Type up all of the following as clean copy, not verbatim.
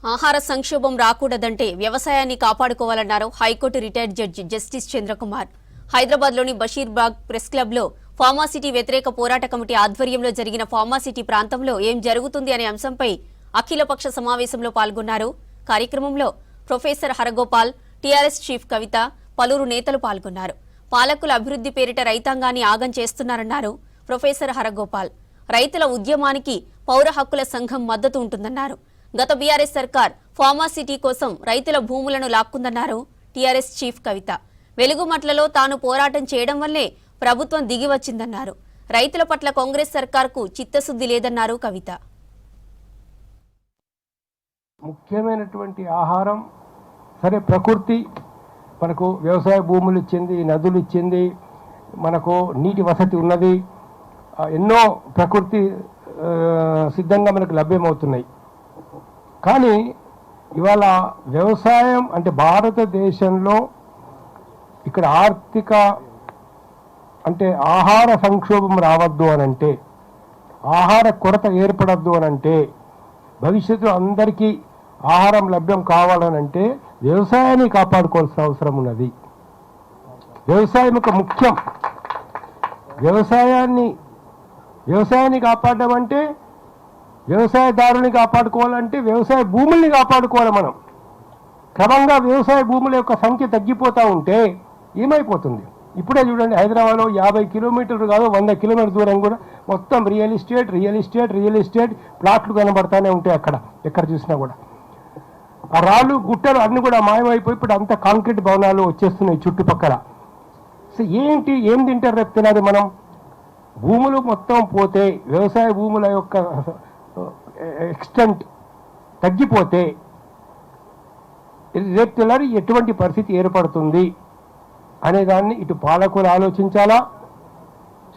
ఆహార సంక్షోభం రాకూడదంటే వ్యవసాయాన్ని కాపాడుకోవాలన్నారు high court retired judge justice Chandrakumar. హైదరాబాద్లోని బషీర్బాగ్ ప్రెస్ క్లబ్లో ఫార్మాసిటీ వ్యతిరేక పోరాట కమిటీ ఆధ్వర్యంలో జరిగిన ఫార్మాసిటీ ప్రాంతంలో ఏం జరుగుతుంది అనే అంశంపై అఖిలపక్ష సమావేశంలో పాల్గొన్నారు. కార్యక్రమంలో ప్రొఫెసర్ హరగోపాల్, టీఆర్ఎస్ చీఫ్ కవిత, పలువురు నేతలు పాల్గొన్నారు. పాలకుల అభివృద్ధి పేరిట రైతాంగాన్ని ఆగం చేస్తున్నారన్నారు ప్రొఫెసర్ హరగోపాల్. రైతుల ఉద్యమానికి పౌర హక్కుల సంఘం మద్దతు ఉంటుందన్నారు. గత బీఆర్ఎస్ సర్కార్ ఫార్మాసిటీ కోసం రైతుల భూములను లాక్కుందన్నారు టీఆర్ఎస్ చీఫ్ కవిత. వెలుగుమట్లలో తాను పోరాటం చేయడం వల్లే ప్రభుత్వం దిగి వచ్చిందన్నారు. రైతుల పట్ల కాంగ్రెస్ సర్కార్కు చిత్తశుద్ధి లేదన్నారు కవిత. ముఖ్యమైనటువంటి ఆహారం సరే, ప్రకృతి మనకు వ్యవసాయ భూములు ఇచ్చింది, నదులు ఇచ్చింది, మనకు నీటి వసతి ఉన్నది, ఎన్నో ప్రకృతి సిద్ధంగా మనకు లభ్యమవుతున్నాయి. కానీ ఇవాళ వ్యవసాయం అంటే భారతదేశంలో ఇక్కడ ఆర్థిక అంటే ఆహార సంక్షోభం రావద్దు అనంటే, ఆహార కొరత ఏర్పడద్దు అనంటే, భవిష్యత్తులో అందరికీ ఆహారం లభ్యం కావాలనంటే వ్యవసాయాన్ని కాపాడుకోవాల్సిన అవసరం ఉన్నది. వ్యవసాయం ఒక ముఖ్యం. వ్యవసాయాన్ని కాపాడడం అంటే వ్యవసాయదారుని కాపాడుకోవాలంటే వ్యవసాయ భూముల్ని కాపాడుకోవాలి. మనం క్రమంగా వ్యవసాయ భూముల యొక్క సంఖ్య తగ్గిపోతూ ఉంటే ఏమైపోతుంది? ఇప్పుడే చూడండి, హైదరాబాద్లో 50 కిలోమీటర్లు కాదు 100 కిలోమీటర్ దూరం కూడా మొత్తం రియల్ ఎస్టేట్ ప్లాట్లు కనబడతానే ఉంటాయి. అక్కడ ఎక్కడ చూసినా కూడా ఆ రాళ్ళు గుట్టలు అన్ని కూడా మాయమైపోయి ఇప్పుడు అంత కాంక్రీట్ భవనాలు వచ్చేస్తున్నాయి చుట్టుపక్కల. సో ఏం తింటారు రేపు తినాలి మనం? భూములు మొత్తం పోతే, వ్యవసాయ భూముల యొక్క ఎక్స్టెంట్ తగ్గిపోతే రేపు తెల్లారి ఎటువంటి పరిస్థితి ఏర్పడుతుంది అనేదాన్ని ఇటు పాలకులు ఆలోచించాలా,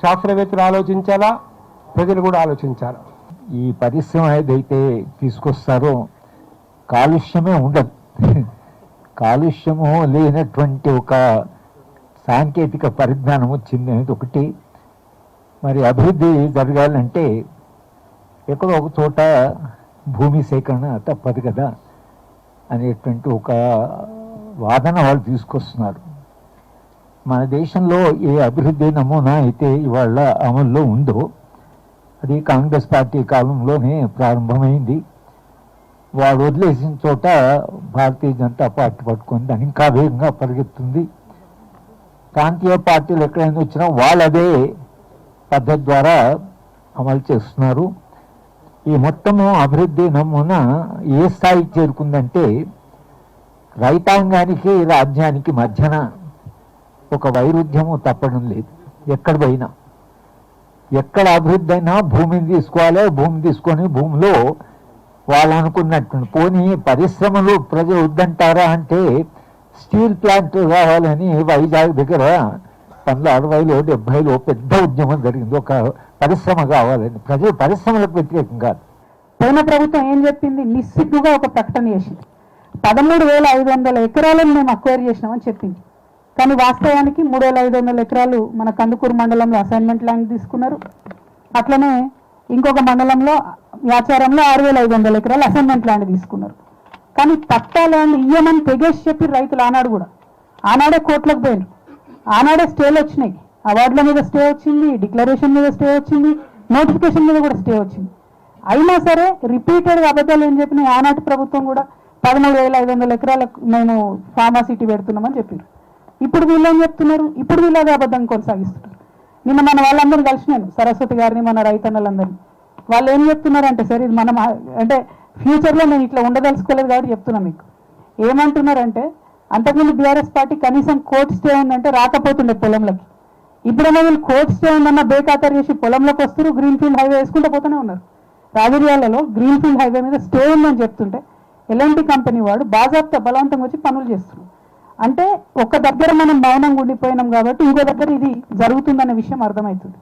శాస్త్రవేత్తలు ఆలోచించాలా, ప్రజలు కూడా ఆలోచించాలా. ఈ పరిశ్రమ ఏదైతే తీసుకొస్తారో కాలుష్యమే ఉండదు. కాలుష్యము లేనటువంటి ఒక సాంకేతిక పరిజ్ఞానం వచ్చింది అనేది ఒకటి. మరి అభివృద్ధి జరగాలంటే ఎక్కడో ఒక చోట భూమి సేకరణ తప్పదు కదా అనేటువంటి ఒక వాదన వాళ్ళు తీసుకొస్తున్నారు. మన దేశంలో ఏ అభివృద్ధి నమూనా అయితే ఇవాళ అమల్లో ఉందో అది కాంగ్రెస్ పార్టీ కాలంలోనే ప్రారంభమైంది. వాడు వదిలేసిన చోట భారతీయ జనతా పార్టీ పట్టుకొని దాన్ని ఇంకా వేగంగా పరిగెత్తుంది. ప్రాంతీయ పార్టీలు ఎక్కడైనా వచ్చినా వాళ్ళు అదే పద్ధతి ద్వారా అమలు చేస్తున్నారు. ఈ మొత్తము అభివృద్ధి నమూనా ఏ స్థాయికి చేరుకుందంటే రైతాంగానికి రాజ్యానికి మధ్యన ఒక వైరుధ్యము తప్పడం లేదు. ఎక్కడ పోయినా ఎక్కడ అభివృద్ధి అయినా భూమిని తీసుకోవాలి, భూమి తీసుకొని భూమిలో వాళ్ళు అనుకున్నట్టు పోనీ పరిశ్రమలు ప్రజలు వద్దంటారా అంటే స్టీల్ ప్లాంట్ కావాలని వైజాగ్ దగ్గర 1960లో 70లో పెద్ద ఉద్యమం జరిగింది. ఒక పరిశ్రమ కావాలని, ప్రజలు పరిశ్రమలకు వ్యతిరేకం కాదు. పోయిన ప్రభుత్వం ఏం చెప్పింది? నిస్సిగ్గుగా ఒక ప్రకటన చేసింది. 13,500 ఎకరాలను మేము అక్వైర్ చేసినామని చెప్పింది. కానీ వాస్తవానికి 3,500 ఎకరాలు మన కందుకూరు మండలంలో అసైన్మెంట్ ల్యాండ్ తీసుకున్నారు. అట్లనే ఇంకొక మండలంలో వ్యాచారంలో 6,500 ఎకరాలు అసైన్మెంట్ ల్యాండ్ తీసుకున్నారు. కానీ పట్టా ల్యాండ్ ఇయ్యమని తెగేసి చెప్పి రైతులు ఆనాడే కోర్టులకు పోయారు. ఆనాడే స్టేలు వచ్చినాయి. అవార్డుల మీద స్టే వచ్చింది, డిక్లరేషన్ మీద స్టే వచ్చింది, నోటిఫికేషన్ మీద కూడా స్టే వచ్చింది. అయినా సరే రిపీటెడ్గా అబద్ధాలు ఏం చెప్పినాయి? ఆనాటి ప్రభుత్వం కూడా 13,500 ఎకరాలకు మేము ఫార్మాసిటీ పెడుతున్నామని చెప్పారు. ఇప్పుడు వీళ్ళు ఏం చెప్తున్నారు? ఇప్పుడు వీళ్ళు అదే అబద్ధం కొనసాగిస్తున్నారు. నిన్న మన వాళ్ళందరూ కలిసినాను, సరస్వతి గారిని, మన రైతన్నలందరినీ. వాళ్ళు ఏం చెప్తున్నారంటే, సరే ఇది మనం అంటే ఫ్యూచర్లో నేను ఇట్లా ఉండదలుచుకోలేదు కాబట్టి చెప్తున్నా మీకు. ఏమంటున్నారంటే, అంతకుముందు బీఆర్ఎస్ పార్టీ కనీసం కోర్టు స్టే ఉందంటే రాకపోతుండే పొలంలోకి. ఇప్పుడేమో వీళ్ళు కోర్టు స్టే ఉందన్న బేఖాతరు చేసి పొలంలోకి వస్తారు, గ్రీన్ఫీల్డ్ హైవే వేసుకుంటూ పోతూనే ఉన్నారు. రాజకీయాలలో గ్రీన్ఫీల్డ్ హైవే మీద స్టే ఉందని చెప్తుంటే ఎల్ఎన్టీ కంపెనీ వాడు బాజాప్తా బలవంతంగా వచ్చి పనులు చేస్తున్నారు. అంటే ఒక దగ్గర మనం మౌనంగా ఉండిపోయినాం కాబట్టి ఇంకో దగ్గర ఇది జరుగుతుందనే విషయం అర్థమవుతుంది.